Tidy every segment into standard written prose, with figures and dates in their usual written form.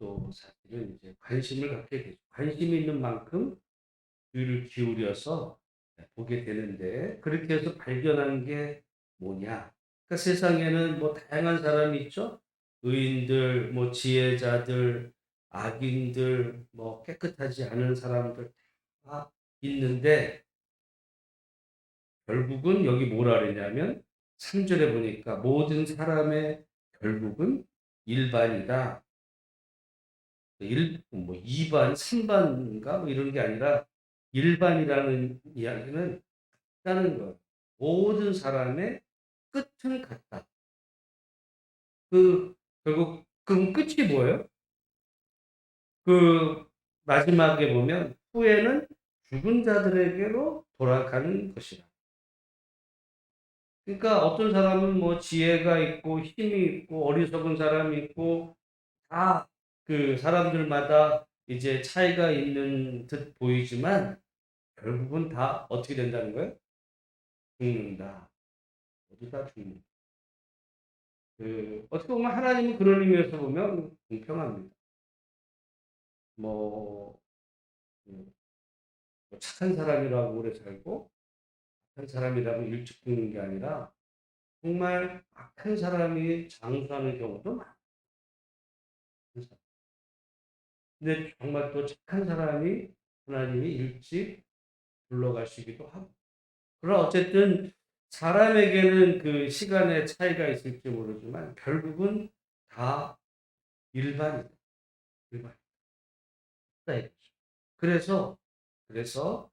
또 사실은 이제 관심을 갖게 되죠. 관심이 있는 만큼 귀를 기울여서 보게 되는데 그렇게 해서 발견한 게 뭐냐? 그러니까 세상에는 뭐 다양한 사람이 있죠. 의인들, 뭐 지혜자들, 악인들, 뭐 깨끗하지 않은 사람들 다 있는데 결국은 여기 뭐라 그랬냐면 3 절에 보니까 모든 사람의 결국은 일반이다. 뭐 2반, 3반인가 뭐 이런 게 아니라 일반이라는 이야기는 같다는 거예요. 모든 사람의 끝은 같다. 결국 그럼 끝이 뭐예요? 그 마지막에 보면 후에는 죽은 자들에게로 돌아가는 것이라. 그러니까 어떤 사람은 뭐 지혜가 있고 힘이 있고 어리석은 사람이 있고 다 그 사람들마다 이제 차이가 있는 듯 보이지만 결국은 다 어떻게 된다는 거예요? 죽는다. 모두 다 죽는다. 어떻게 보면 하나님은 그런 의미에서 보면 공평합니다. 뭐, 음, 뭐 착한 사람이라고 오래 살고 악한 사람이라고 일찍 죽는 게 아니라 정말 악한 사람이 장수하는 경우도 많습니다. 근데 정말 또 착한 사람이 하나님이 일찍 불러가시기도 하고. 그러나 어쨌든 사람에게는 그 시간의 차이가 있을지 모르지만 결국은 다 일반이다. 일반이다. 이거죠. 그래서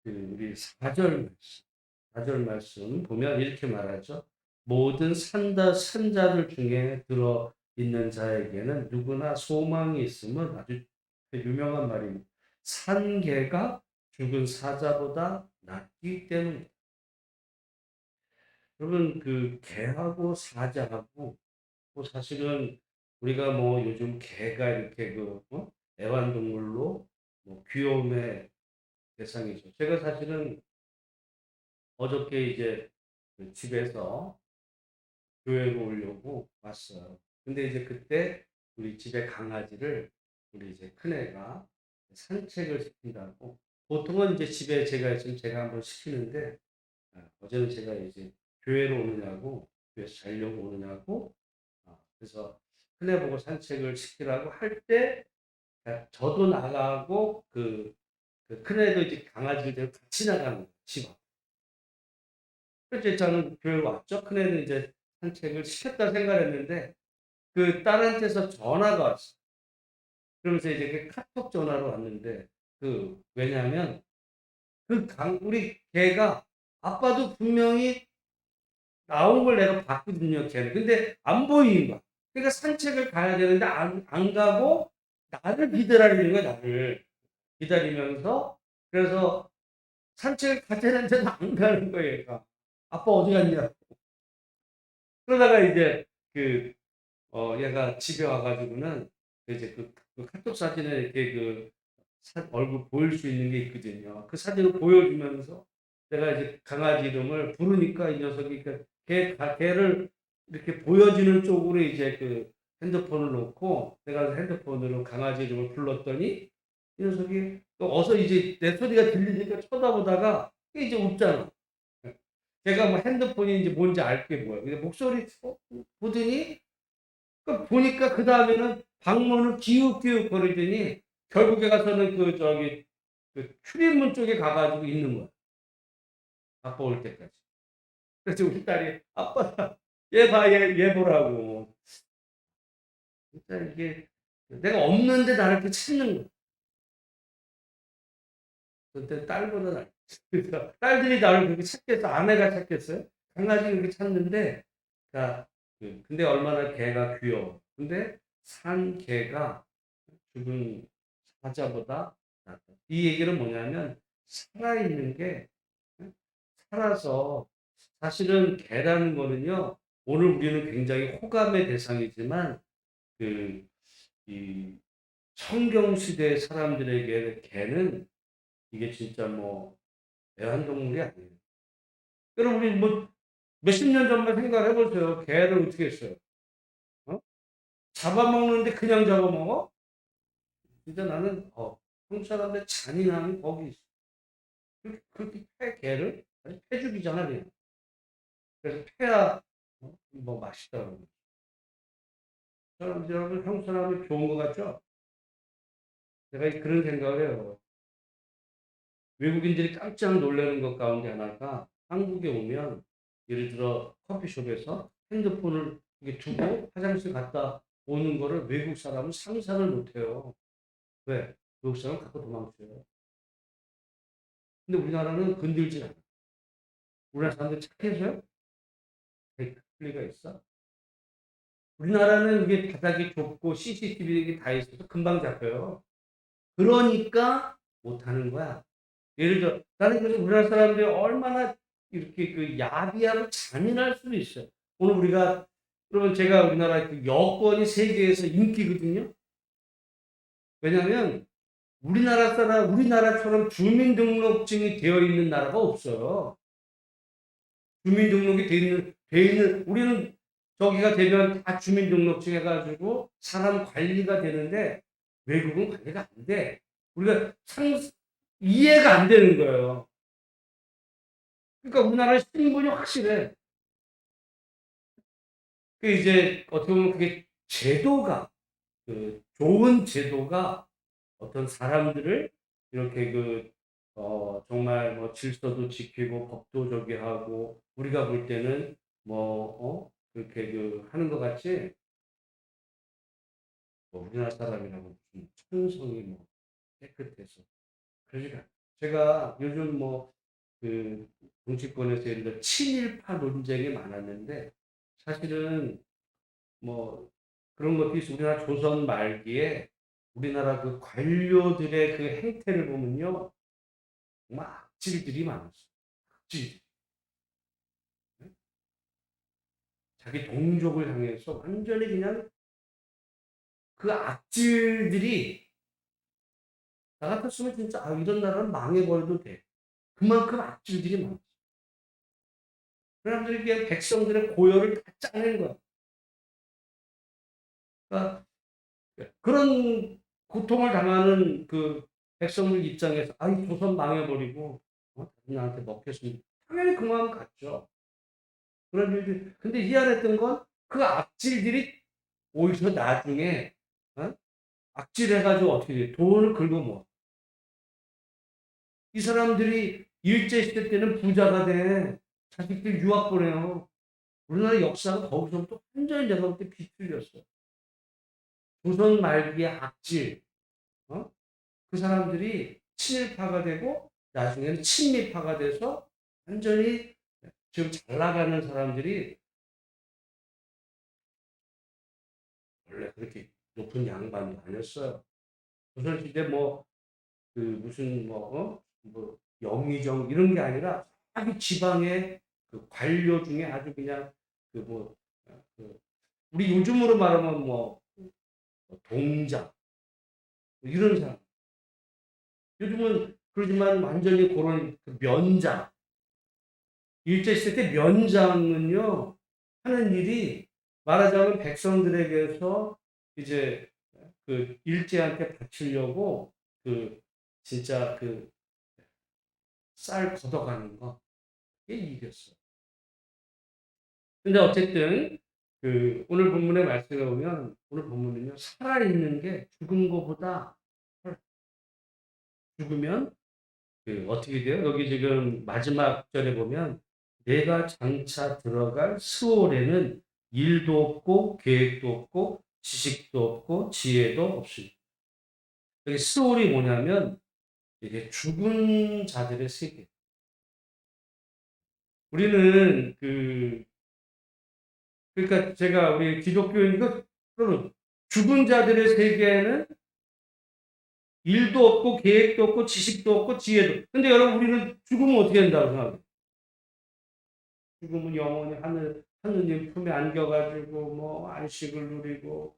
우리 4절 말씀 보면 이렇게 말하죠. 모든 산자들 중에 들어 있는 자에게는 누구나 소망이 있음은 아주 유명한 말입니다. 산 개가 죽은 사자보다 낫기 때문이다. 여러분 그 개하고 사자하고 뭐 사실은 우리가 뭐 요즘 개가 이렇게 애완동물로 뭐 귀여움의 대상이죠. 제가 사실은 어저께 이제 그 집에서 교회로 오려고 왔어요. 근데 이제 그때 우리 집에 강아지를 우리 이제 큰애가 산책을 시킨다고 보통은 이제 집에 제가 있으면 제가 한번 시키는데 어제는 제가 이제 교회로 오느냐고 교회에서 자려고 오느냐고 그래서 큰애 보고 산책을 시키라고 할 때 저도 나가고 큰애도 이제 강아지를 데리고 같이 나가는 거예요. 집 앞. 그래서 저는 교회 왔죠. 큰애는 이제 산책을 시켰다 생각했는데 그 딸한테서 전화가 왔어요. 그러면서 이제 그 카톡 전화로 왔는데 왜냐하면 우리 걔가 아빠도 분명히 나온 걸 내가 봤거든요, 걔는. 근데 안 보이는 거야. 그러니까 산책을 가야 되는데 안 가고 나를 기다리는 거야, 나를. 기다리면서 그래서 산책을 가자는데도 안 가는 거예요, 얘가. 아빠 어디 갔냐. 그러다가 이제 그 얘가 집에 와가지고는 이제 그 카톡 사진에 이렇게 얼굴 보일 수 있는 게 있거든요. 그 사진을 보여주면서 내가 이제 강아지 이름을 부르니까 이 녀석이 걔를 이렇게 보여지는 쪽으로 이제 그 핸드폰을 놓고 내가 핸드폰으로 강아지 이름을 불렀더니 이 녀석이 또 어서 이제 내 소리가 들리니까 쳐다보다가 이제 웃잖아. 걔가 뭐 핸드폰이 뭔지 알 게 뭐야. 근데 목소리 보더니 보니까 그 다음에는 방문을 기웃기웃 거리더니 결국에 가서는 그 출입문 쪽에 가가지고 있는 거야. 아빠 올 때까지. 그래서 우리 딸이 아빠 얘 봐, 얘 보라고. 진짜 이게 내가 없는데 나를 이렇게 찾는 거야. 그때 딸보다 그래서 딸들이 나를 그렇게 찾겠어. 아내가 찾겠어요. 강아지 그렇게 찾는데, 근데 얼마나 개가 귀여워. 근데 산 개가 죽은 사자보다 낫다. 이 얘기는 뭐냐면 살아있는 게 살아서 사실은 개라는 거는요. 오늘 우리는 굉장히 호감의 대상이지만 그 이 성경 시대 사람들에게 개는 이게 진짜 뭐 애완동물이 아니에요. 여러분 우리 뭐 몇십 년 전만 생각해 보세요. 개를 어떻게 했어요? 어? 잡아먹는데 그냥 잡아먹어? 진짜 나는 한국 사람들 잔인함이 거기 있어. 그렇게 패 개를 아주 패죽이잖아 그냥. 그래서 패야 뭐 맛있다고. 여러분 한국 사람이 좋은 것 같죠? 제가 그런 생각을 해요. 외국인들이 깜짝 놀라는 것 가운데 하나가 한국에 오면 예를 들어 커피숍에서 핸드폰을 이렇게 두고 화장실 갔다 오는 거를 외국 사람은 상상을 못 해요. 왜? 외국 사람은 갖고 도망쳐요. 근데 우리나라는 건들지 않아. 우리나라 사람들 착해서요? 리가 있어? 우리나라는 이게 바닥이 좁고 CCTV 다 있어서 금방 잡혀요. 그러니까 못하는 거야. 예를 들어 나는 그래서 우리나라 사람들이 얼마나 이렇게 그 야비하고 잔인할 수도 있어요. 오늘 우리가 그러면 제가 우리나라 그 여권이 세계에서 인기거든요. 왜냐하면 우리나라처럼 주민등록증이 되어 있는 나라가 없어요. 주민등록이 돼 있는 우리는 저기가 되면 다 주민등록증 해가지고 사람 관리가 되는데 외국은 관리가 안 돼. 우리가 이해가 안 되는 거예요. 그러니까 우리나라 신분이 확실해. 그 이제 어떻게 보면 그게 제도가 좋은 제도가 어떤 사람들을 이렇게 정말 뭐 질서도 지키고 법도 저기 하고 우리가 볼 때는 그렇게 하는 것 같이 뭐 우리나라 사람이라고 무슨 천성이 뭐 깨끗해서 그러지가 않아요. 제가 요즘 정치권에서 예를 들어 친일파 논쟁이 많았는데 사실은 뭐 그런 것도 있어. 우리나라 조선 말기에 우리나라 그 관료들의 그 행태를 보면요. 정말 악질들이 많았어. 악질. 자기 동족을 향해서 완전히 그냥 그 악질들이 나 같았으면 진짜 이런 나라는 망해버려도 돼. 그만큼 악질들이 많았어. 그 사람들이 그냥 백성들의 고열을 다 짜낸 거야. 그러니까 그런 고통을 당하는 그 백성들 입장에서 이 조선 망해버리고 나한테 먹겠습니다. 당연히 그 마음 같죠. 그런 일들. 근데 희한했던 건 그 악질들이 오히려 나중에 악질해가지고 어떻게 돼? 돈을 긁어모아. 이 사람들이 일제시대 때는 부자가 돼. 자식들 유학 보내요. 우리나라 역사가 거기서부터 완전히 내가 볼 때 비틀렸어. 조선 말기의 악질. 어? 그 사람들이 친일파가 되고 나중에는 친미파가 돼서 완전히 지금 잘 나가는 사람들이 원래 그렇게 높은 양반이 아니었어요. 조선시대 무슨 영의정 이런 게 아니라 아주 지방의 그 관료 중에 아주 그냥 그 뭐, 그 우리 요즘으로 말하면 동장 이런 사람. 요즘은 그러지만 완전히 그런 그 면장. 일제시대 때 면장은요, 하는 일이 말하자면 백성들에게서 이제 그 일제한테 바치려고 진짜 쌀 걷어가는 거. 그게 일이었어. 근데 어쨌든 오늘 본문의 말씀에 보면 오늘 본문은요, 살아있는 게 죽은 것보다 죽으면 어떻게 돼요? 여기 지금 마지막 절에 보면 내가 장차 들어갈 스올에는 일도 없고 계획도 없고 지식도 없고 지혜도 없습니다. 여기 스올이 뭐냐면 이게 죽은 자들의 세계. 우리는 그러니까 제가 우리 기독교인이고 그러면 죽은 자들의 세계에는 일도 없고 계획도 없고 지식도 없고 지혜도. 근데 여러분 우리는 죽으면 어떻게 된다고 생각해요? 죽으면 영원히 하느님 품에 안겨가지고 안식을 누리고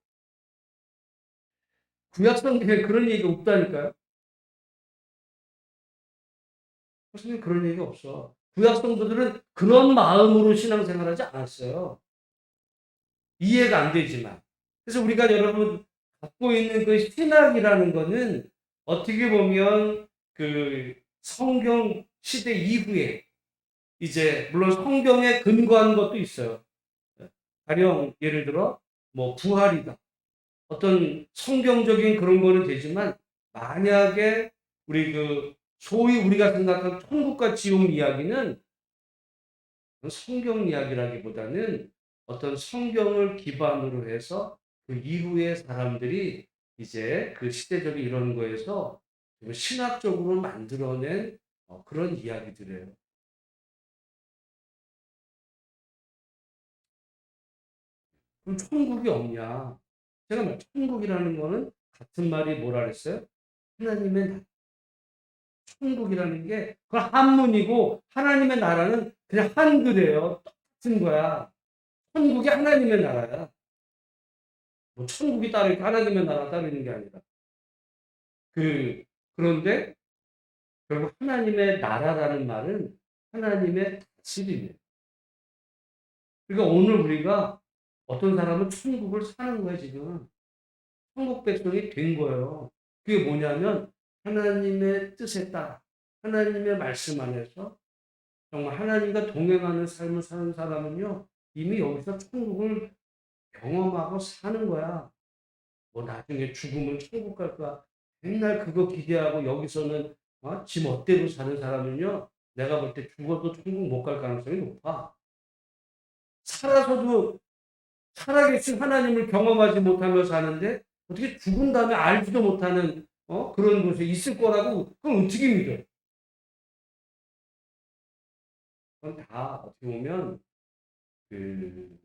구약 성경에 그런 얘기 없다니까요. 무슨 그런 얘기 없어. 구약 성도들은 그런 마음으로 신앙생활하지 않았어요. 이해가 안 되지만. 그래서 우리가 여러분 갖고 있는 그 신학이라는 거는 어떻게 보면 그 성경 시대 이후에 이제 물론 성경에 근거한 것도 있어요. 가령 예를 들어 뭐 부활이다. 어떤 성경적인 그런 거는 되지만 만약에 우리 그 소위 우리가 생각하는 천국과 지옥 이야기는 성경 이야기라기보다는 어떤 성경을 기반으로 해서 그 이후에 사람들이 이제 그 시대적인 이런 거에서 신학적으로 만들어낸 그런 이야기들이에요. 그럼 천국이 없냐? 제가 말 천국이라는 거는 같은 말이 뭐라 그랬어요? 하나님의 천국이라는 게 그 한문이고 하나님의 나라는 그냥 한글이에요. 똑같은 거야. 천국이 하나님의 나라야. 뭐 천국이 따르니까 하나님의 나라 따르는 게 아니라. 그 그런데 결국 하나님의 나라라는 말은 하나님의 다스림이에요. 그러니까 오늘 우리가 어떤 사람은 천국을 사는 거예요, 지금. 천국 백성이 된 거예요. 그게 뭐냐면 하나님의 뜻에 따라 하나님의 말씀 안에서 정말 하나님과 동행하는 삶을 사는 사람은요, 이미 여기서 천국을 경험하고 사는 거야. 뭐 나중에 죽으면 천국 갈 거야. 맨날 그거 기대하고 여기서는 지 멋대로 사는 사람은요, 내가 볼 때 죽어도 천국 못 갈 가능성이 높아. 살아서도 살아계신 하나님을 경험하지 못하며 사는데 어떻게 죽은 다음에 알지도 못하는 그런 곳에 있을 거라고 그걸 어떻게 믿어? 그건 다 어떻게 보면 그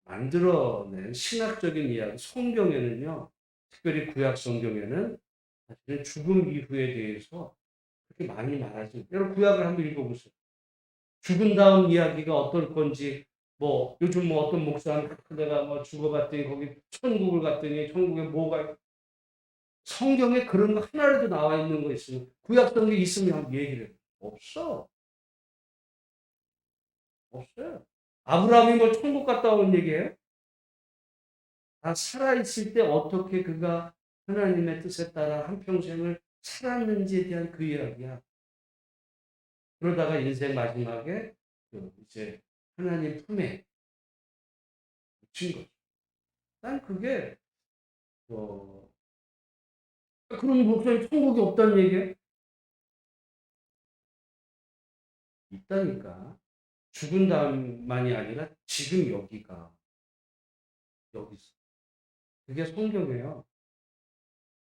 만들어낸 신학적인 이야기, 성경에는요, 특별히 구약 성경에는 사실은 죽음 이후에 대해서 그렇게 많이 말하지. 여러분 구약을 한번 읽어보세요. 죽은 다음 이야기가 어떨 건지, 뭐 요즘 뭐 어떤 목사는 내가 뭐 죽어봤더니 거기 천국을 갔더니 천국에 뭐가 성경에 그런 거 하나라도 나와 있는 거 있으면 구약 성경에 있으면 얘기를 해. 없어. 없어요. 아브라함이 뭐 천국 갔다 온 얘기예요? 살아있을 때 어떻게 그가 하나님의 뜻에 따라 한평생을 살았는지에 대한 그 이야기야. 그러다가 인생 마지막에 이제 하나님 품에 묻힌 거죠. 난 그게 어, 그런 목사님 천국이 없다는 얘기예요? 있다니까. 죽은 다음만이 아니라 지금 여기서. 그게 성경이에요.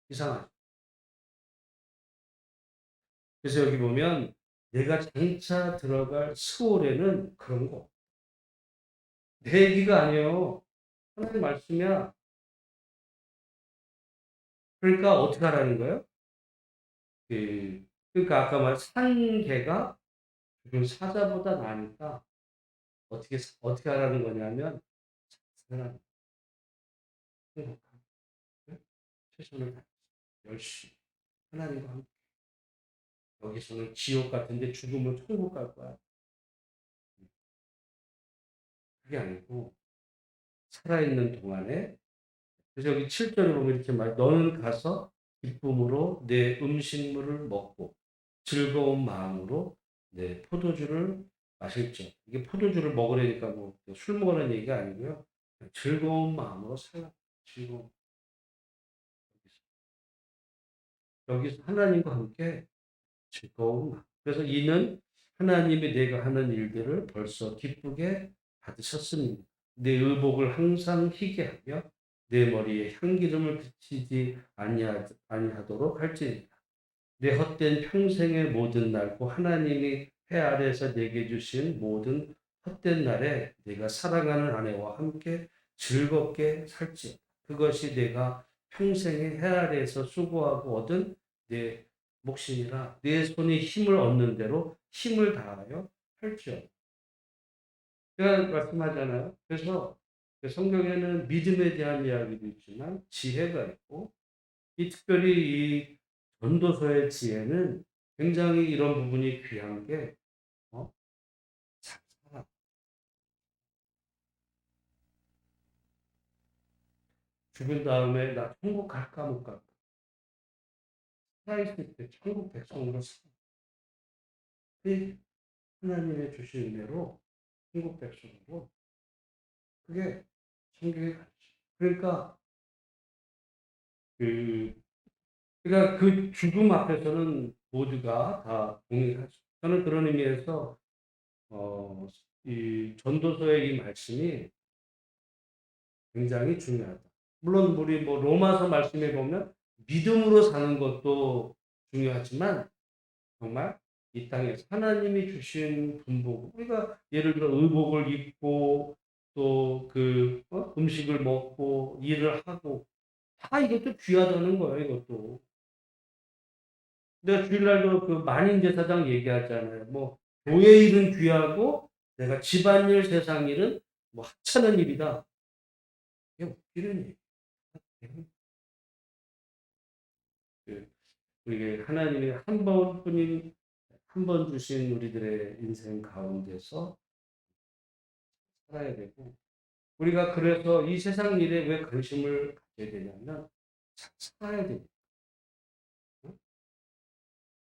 이상하죠. 그래서 여기 보면 내가 장차 들어갈 스월에는 그런 거. 내 얘기가 아니에요. 하나님 말씀이야. 그러니까 어떻게 하라는 거예요? 그러니까 아까 말 산개가 좀 사자보다 나니까 어떻게 하라는 거냐면 사람 행복하게 최선을 다 열심히 하나님과 함께 여기서는 지옥 같은데 죽으면 천국 갈 거야. 그게 아니고 살아있는 동안에 그래서 여기 7절에 보면 이렇게 말 너는 가서 기쁨으로 내 음식물을 먹고 즐거운 마음으로 내 포도주를 마실지. 이게 포도주를 먹으려니까 뭐 술 먹으라는 얘기가 아니고요. 즐거운 마음으로 살라. 즐거운 여기서 하나님과 함께 즐거운 마음. 그래서 이는 하나님이 내가 하는 일들을 벌써 기쁘게 받으셨습니다. 내 의복을 항상 희게 하며 내 머리에 향기름을 그치지 아니하도록 할지니라. 내 헛된 평생의 모든 날고 하나님이 해 아래에서 내게 주신 모든 헛된 날에 내가 사랑하는 아내와 함께 즐겁게 살지. 그것이 내가 평생의 해 아래에서 수고하고 얻은 내 몫이니라. 내 손이 힘을 얻는 대로 힘을 다하여 할지어다. 제가 말씀하잖아요. 그래서 성경에는 믿음에 대한 이야기도 있지만 지혜가 있고 특별히 이 전도서의 지혜는 굉장히 이런 부분이 귀한 게 어? 잘 죽은 다음에 나 천국 갈까 못 갈까? 살아있을 때 천국 백성으로 그 하나님의 주신 대로 천국 백성으로 그게 성경의 가르침. 그러니까 그 그러니까 그 죽음 앞에서는 모두가 다 동의하죠. 저는 그런 의미에서 이 전도서의 이 말씀이 굉장히 중요하다. 물론 우리 뭐 로마서 말씀에 보면 믿음으로 사는 것도 중요하지만 정말 이 땅에서 하나님이 주신 분복, 우리가 예를 들어 의복을 입고 또 그 음식을 먹고 일을 하고 다 이것도 귀하다는 거예요. 이것도 내가 주일날도 그 만인제사장 얘기하잖아요. 뭐 교회 일은 귀하고 내가 집안일 세상일은 뭐 하찮은 일이다. 이게 웃기는 얘기예요. 우리 하나님이 한 번뿐인 한 번 주신 우리들의 인생 가운데서 살아야 되고 우리가 그래서 이 세상 일에 왜 관심을 갖게 되냐면 살아야 되니까.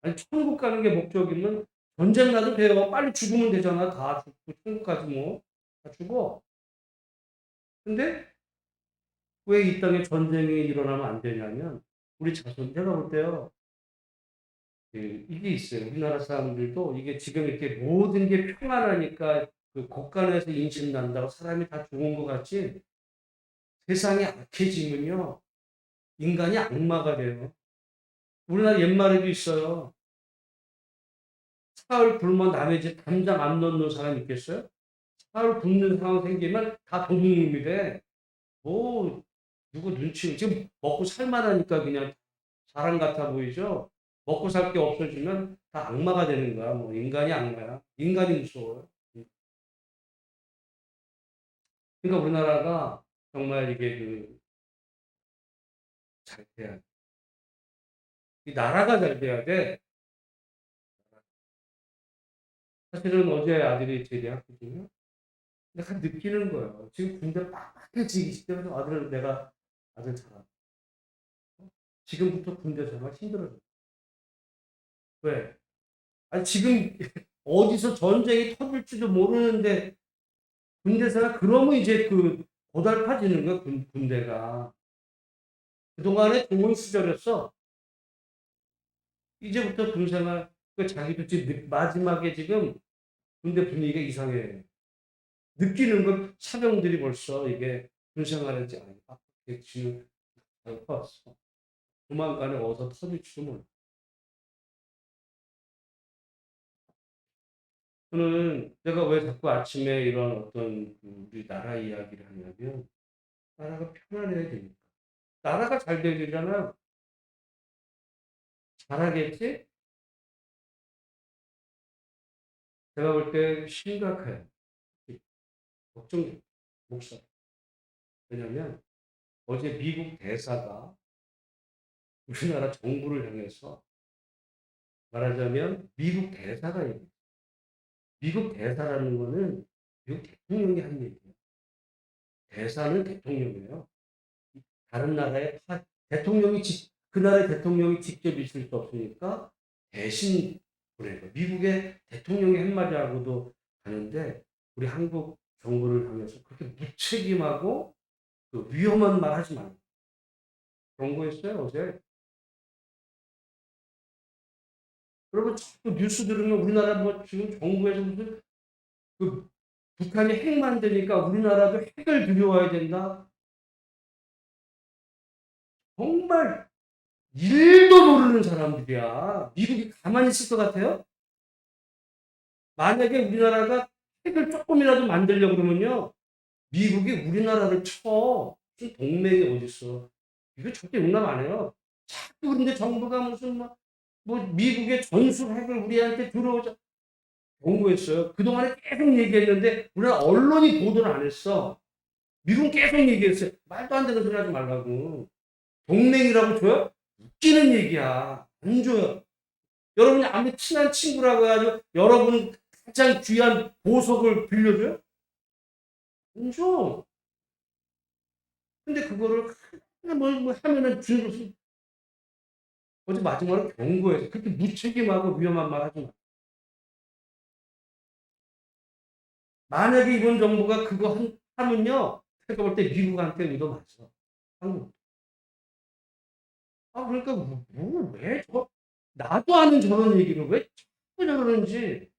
아니 천국 가는 게 목적이면 전쟁 나도 돼요. 빨리 죽으면 되잖아. 다 죽고 천국 가지 뭐. 다 죽어. 근데 왜 이 땅에 전쟁이 일어나면 안 되냐면 우리 자손 제가 볼 때요. 이게 있어요. 우리나라 사람들도 이게 지금 이렇게 모든 게 평안하니까 그 곳간에서 인심 난다고 사람이 다 좋은 것 같지 세상이 악해지면요. 인간이 악마가 돼요. 우리나라 옛말에도 있어요. 사흘 굶어 남의 집 담장 안 넣는 사람 있겠어요? 사흘 굶는 상황 생기면 다 도둑놈이 돼. 뭐 누구 눈치 지금 먹고 살만하니까 그냥 사람 같아 보이죠? 먹고 살 게 없어지면 다 악마가 되는 거야. 뭐 인간이 악마야. 인간이 무서워요. 그러니까 우리나라가 정말 이게 잘 돼야 돼. 이 나라가 잘 돼야 돼. 사실은 어제 아들이 제대했거든요. 내가 느끼는 거예요. 지금 군대 빡빡해지기 시작해서 아들 잘한다. 지금부터 군대 생활 힘들어져. 왜? 아니 지금 어디서 전쟁이 터질지도 모르는데 군대 생활 그러면 이제 고달파지는 거야 군대가. 그동안에 공원 시절이었어. 이제부터 군 생활 자기도 지금 마지막에 지금 군대 분위기가 이상해. 느끼는 건 사병들이 벌써 이게 군 생활인지 지금 왔어. 조만간에 어디서 터질지도 몰라. 저는 내가 왜 자꾸 아침에 이런 어떤 우리 나라 이야기를 하냐면 나라가 편안해야 되니까. 나라가 잘 되려면 잘하겠지? 제가 볼 때 심각해요. 걱정돼. 목사. 왜냐면 어제 미국 대사가 우리나라 정부를 향해서 말하자면 미국 대사가 얘기해요. 미국 대사라는 거는 미국 대통령이 한 얘기예요. 대사는 대통령이에요. 다른 나라의 그 나라의 대통령이 직접 있을 수 없으니까 대신 보내고 미국의 대통령이 한마디하고도 가는데 우리 한국 정부를 향해서 그렇게 무책임하고 위험한 말 하지 말고 경고했어요 어제. 여러분 자꾸 뉴스 들으면 우리나라 뭐 지금 정부에서 무슨 그 북한이 핵 만드니까 우리나라도 핵을 들여와야 된다. 정말 일도 모르는 사람들이야. 미국이 가만히 있을 것 같아요? 만약에 우리나라가 핵을 조금이라도 만들려고 그러면요. 미국이 우리나라를 쳐. 무슨 동맹이 어딨어. 이거 절대 용납 안 해요. 자꾸 근데 정부가 무슨 뭐 미국의 전술 핵을 우리한테 들어오자. 경고했어요. 그동안에 계속 얘기했는데 우리나라 언론이 보도를 안 했어. 미국은 계속 얘기했어요. 말도 안 되는 소리 하지 말라고. 동맹이라고 줘요? 웃기는 얘기야. 안 줘요. 여러분이 아무리 친한 친구라고 해가지고 여러분 가장 귀한 보석을 빌려줘요? 안 줘. 근데 그거를 뭐 하면은 주는 어제 마지막으로 경고해서 그렇게 무책임하고 위험한 말 하지 마. 만약에 이번 정부가 그거 하면요, 제가 볼 때 미국한테 얻어맞어. 한국. 그러니까 왜 나도 아는 저런 얘기를 왜 자꾸 저러는지.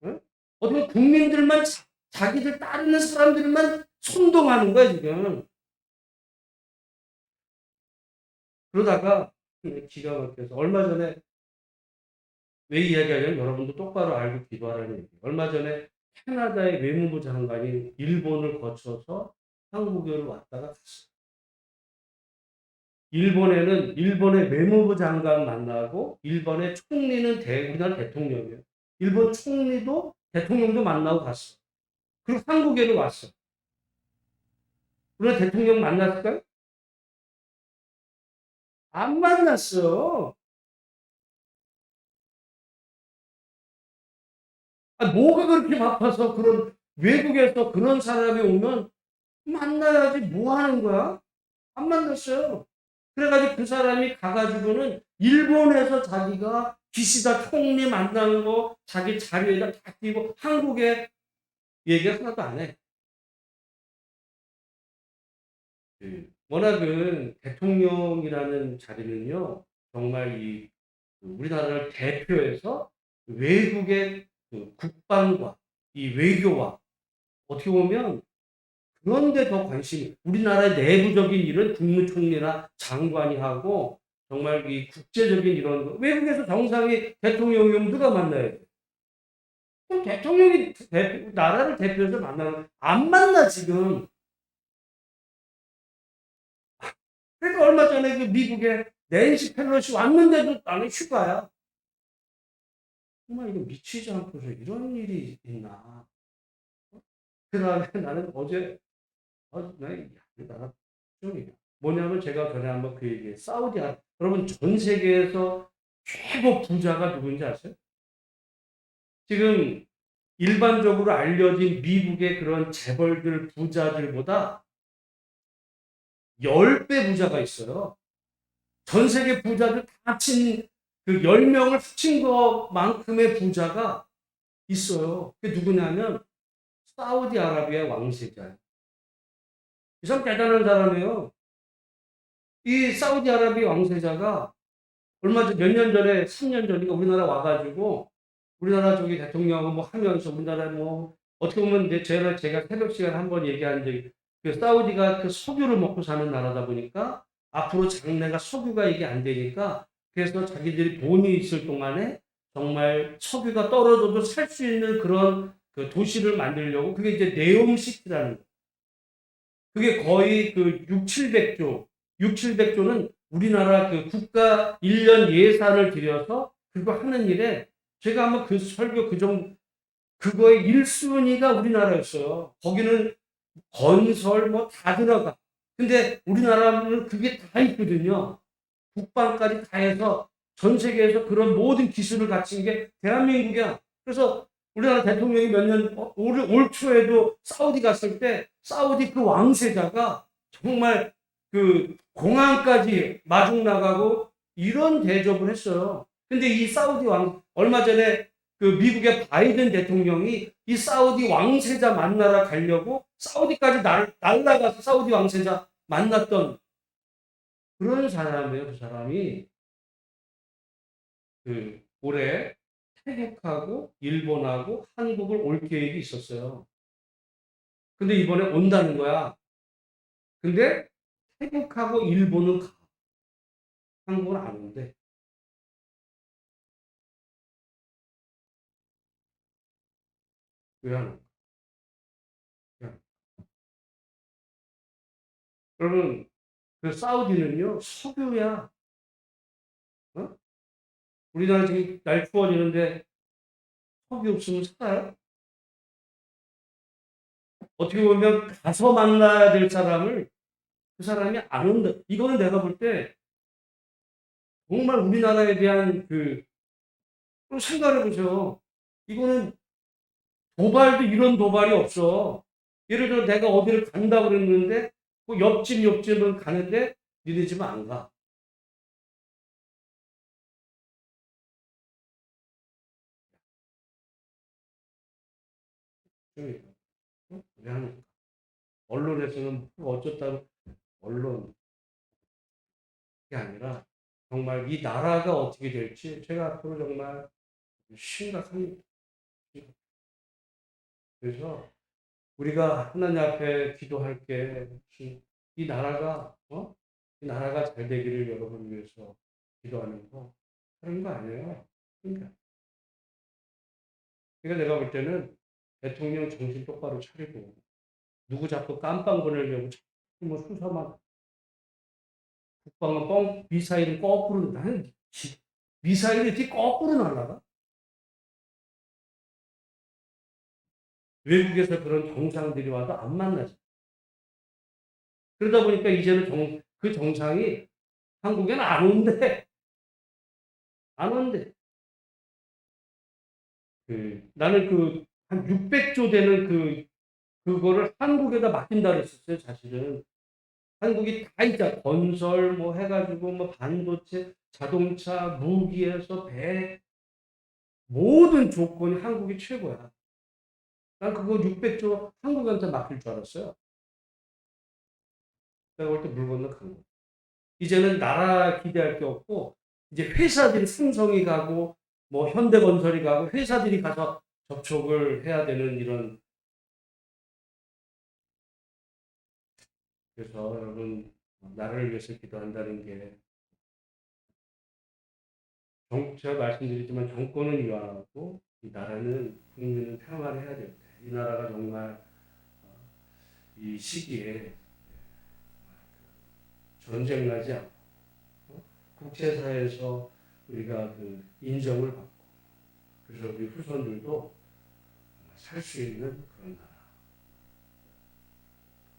응? 어떻게 국민들만 자기들 따르는 사람들만 선동하는 거야 지금. 그러다가 기가 막혀서 얼마 전에 왜 이야기하냐면 여러분도 똑바로 알고 기도하라는 얘기. 얼마 전에 캐나다의 외무부 장관이 일본을 거쳐서 한국에 왔다가 갔어. 일본에는 일본의 외무부 장관 만나고 일본의 총리는 우리나라 대통령이에요. 일본 총리도 대통령도 만나고 갔어. 그리고 한국에도 왔어. 우리가 대통령 만났을까요? 안 만났어. 뭐가 그렇게 바빠서 그런 외국에서 그런 사람이 오면 만나야지 뭐 하는 거야? 안 만났어요. 그래가지고 그 사람이 가가지고는 일본에서 자기가 기시다 총리 만나는 거 자기 자료에다 다 띄고 한국에 얘기 하나도 안 해. 워낙은 대통령이라는 자리는요, 정말 우리나라를 대표해서 외국의 국방과 이 외교와 어떻게 보면 그런데 더 관심이, 우리나라의 내부적인 일은 국무총리나 장관이 하고 정말 이 국제적인 이런 거, 외국에서 정상이 대통령이 오면 누가 만나야 돼? 그럼 대통령이 나라를 대표해서 만나는, 안 만나 지금. 그러니까 얼마 전에 그 미국에 낸시 펠로시 왔는데도 나는 휴가야. 정말 이거 미치지 않고서 이런 일이 있나. 그 다음에 나는 어제, 나라 좀 뭐냐면 제가 전에 한번 그 얘기, 여러분 전 세계에서 최고 부자가 누군지 아세요? 지금 일반적으로 알려진 미국의 그런 재벌들, 부자들보다 10배 부자가 있어요. 전 세계 부자들 다 합친 그 10명을 합친 것만큼의 부자가 있어요. 그게 누구냐면 사우디아라비아 왕세자예요. 이 사람 대단한 사람이에요. 이 사우디아라비아 왕세자가 몇 년 전에, 3년 전인가 우리나라 와가지고 우리나라 저기 대통령하고 뭐 하면서 우리나라 뭐 어떻게 보면 이제 제가 새벽 시간에 한번 얘기한 적이, 그 사우디가 그 석유를 먹고 사는 나라다 보니까 앞으로 장래가 석유가 이게 안 되니까 그래서 자기들이 돈이 있을 동안에 정말 석유가 떨어져도 살 수 있는 그런 그 도시를 만들려고, 그게 이제 네옴시티라는 거예요. 그게 거의 그 6, 700조, 6, 700조는 우리나라 그 국가 1년 예산을 들여서 그거 하는 일에, 제가 한번 그 설교 그거의 1순위가 우리나라였어요. 거기는 건설 뭐 다 들어가. 근데 우리나라는 그게 다 있거든요. 국방까지 다 해서 전 세계에서 그런 모든 기술을 갖춘 게 대한민국이야. 그래서 우리나라 대통령이 올 초에도 사우디 갔을 때 사우디 그 왕세자가 정말 그 공항까지 마중 나가고 이런 대접을 했어요. 근데 이 사우디 얼마 전에 그 미국의 바이든 대통령이 이 사우디 왕세자 만나러 가려고 사우디까지 날라가서 사우디 왕세자 만났던 그런 사람이에요. 그 사람이 올해 태국하고 일본하고 한국을 올 계획이 있었어요. 근데 이번에 온다는 거야. 근데 태국하고 일본은 가. 한국은 안 온대. 왜 안 올까? 여러분, 그 사우디는요, 석유야. 어? 우리나라 지금 날 추워지는데 석유 없으면 살아요? 어떻게 보면 가서 만나야 될 사람을 그 사람이 안 온다. 이거는 내가 볼 때 정말 우리나라에 대한 생각해 보세요. 이거는 도발도 이런 도발이 없어. 예를 들어 내가 어디를 간다 그랬는데 그 옆집을 가는데 니네 집 안 가. 그러니까. 어? 왜 하는 언론에서는 어쩌다고 언론이 아니라 정말 이 나라가 어떻게 될지 제가 앞으로 정말 심각합니다. 그래서 우리가 하나님 앞에 기도할 게 이 나라가 이 나라가 잘 되기를 여러분 위해서 기도하는 거 그런 거 아니에요. 그러니까 내가 볼 때는 대통령 정신 똑바로 차리고 누구 자꾸 깜빵 보내려고 자꾸 뭐 수사만 국방은 미사일은 거꾸로 나는 미사일이 이렇게 거꾸로 날아가? 외국에서 그런 정상들이 와도 안 만나죠. 그러다 보니까 이제는 그 정상이 한국에는 안 온대. 안 온대. 나는 한 600조 되는 그거를 한국에다 맡긴다 그랬었어요, 사실은. 한국이 다 있자. 건설 뭐 해가지고 뭐 반도체, 자동차, 무기에서 배, 모든 조건이 한국이 최고야. 난 그거 600조 한국한테 맡길 줄 알았어요. 내가 볼 때 물 건너 간 거. 이제는 나라 기대할 게 없고 이제 회사들이 삼성이 가고 뭐 현대건설이 가고 회사들이 가서 접촉을 해야 되는 이런. 그래서 여러분 나라를 위해서 기도한다는 게 제가 말씀드리지만 정권은 유한하고 이 나라는 국민은 평화를 해야 됩니다. 이 나라가 정말 이 시기에 전쟁 나지 않고 국제사회에서 우리가 인정을 받고 그래서 우리 후손들도 살 수 있는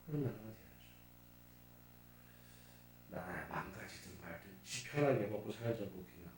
그런 나라가 돼야죠. 나라에 망가지든 말든 편하게 먹고 살자고 그냥